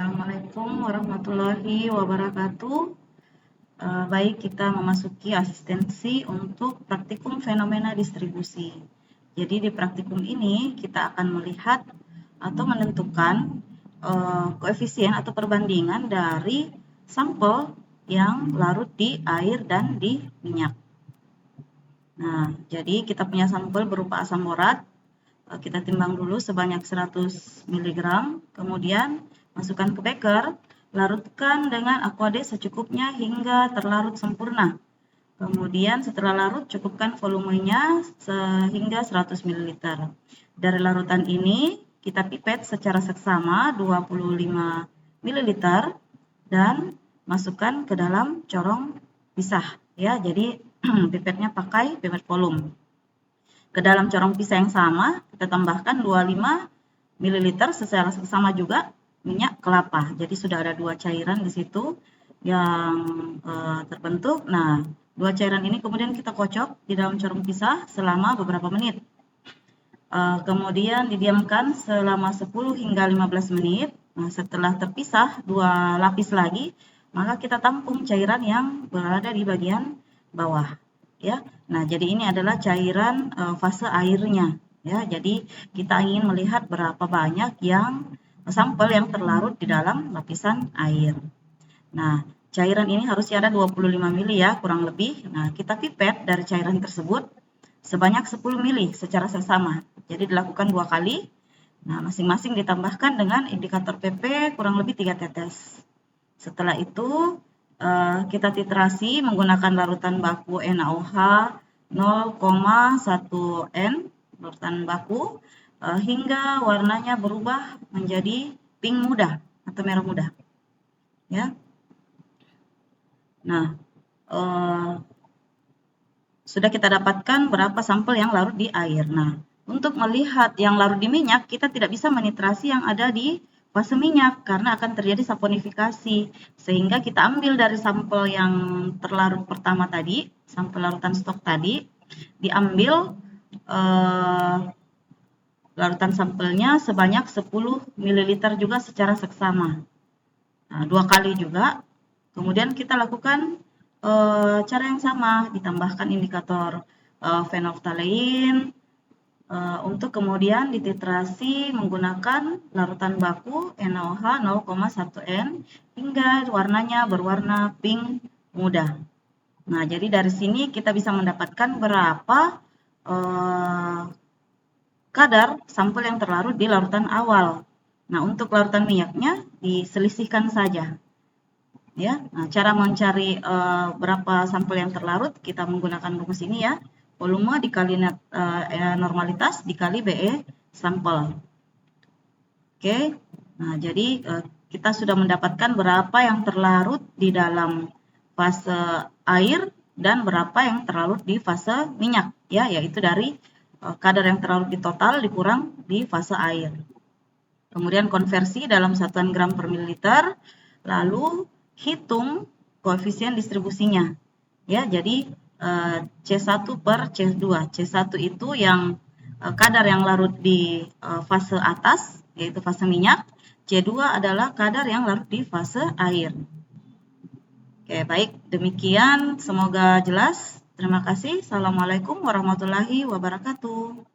Assalamualaikum warahmatullahi wabarakatuh. Baik, kita memasuki asistensi untuk praktikum fenomena distribusi. Jadi di praktikum ini kita akan melihat atau menentukan koefisien atau perbandingan dari sampel yang larut di air dan di minyak. Nah, jadi kita punya sampel berupa asam borat. Kita timbang dulu sebanyak 100 mg, kemudian masukkan ke beker, larutkan dengan aqua secukupnya hingga terlarut sempurna. Kemudian setelah larut, cukupkan volumenya sehingga 100 ml. Dari larutan ini, kita pipet secara seksama 25 ml dan masukkan ke dalam corong pisah. Ya, jadi pipetnya pakai pipet volume. Ke dalam corong pisah yang sama, kita tambahkan 25 ml secara seksama juga minyak kelapa. Jadi sudah ada dua cairan di situ yang terbentuk. Nah, dua cairan ini kemudian kita kocok di dalam corong pisah selama beberapa menit. Kemudian didiamkan selama 10 hingga 15 menit. Nah, setelah terpisah dua lapis lagi, maka kita tampung cairan yang berada di bagian bawah. Ya, nah jadi ini adalah cairan fase airnya. Ya, jadi kita ingin melihat berapa banyak yang sampel yang terlarut di dalam lapisan air. Nah, cairan ini harusnya ada 25 ml ya, kurang lebih. Nah, kita pipet dari cairan tersebut sebanyak 10 ml secara seksama. Jadi dilakukan 2 kali. Nah, masing-masing ditambahkan dengan indikator PP kurang lebih 3 tetes. Setelah itu, kita titrasi menggunakan larutan baku NaOH 0,1 N, larutan baku, hingga warnanya berubah menjadi pink muda atau merah muda. Ya. Nah, sudah kita dapatkan berapa sampel yang larut di air. Nah, untuk melihat yang larut di minyak, kita tidak bisa menitrasi yang ada di fase minyak karena akan terjadi saponifikasi. Sehingga kita ambil dari sampel yang terlarut pertama tadi, sampel larutan stok tadi, diambil larutan sampelnya sebanyak 10 ml juga secara seksama. Nah, 2 kali juga. Kemudian kita lakukan cara yang sama, ditambahkan indikator phenolphthalein untuk kemudian dititrasi menggunakan larutan baku NaOH 0,1 N hingga warnanya berwarna pink muda. Nah, jadi dari sini kita bisa mendapatkan berapa kadar sampel yang terlarut di larutan awal. Nah, untuk larutan minyaknya diselisihkan saja. Ya, nah, cara mencari berapa sampel yang terlarut kita menggunakan rumus ini ya. Volume dikali normalitas dikali BE sampel. Oke. Nah, jadi kita sudah mendapatkan berapa yang terlarut di dalam fase air dan berapa yang terlarut di fase minyak ya, yaitu dari kadar yang terlarut di total dikurang di fase air. Kemudian konversi dalam satuan gram per mililiter, lalu hitung koefisien distribusinya. Ya, jadi C1 per C2. C1 itu yang kadar yang larut di fase atas, yaitu fase minyak. C2 adalah kadar yang larut di fase air. Oke, baik. Demikian, semoga jelas. Terima kasih. Assalamualaikum warahmatullahi wabarakatuh.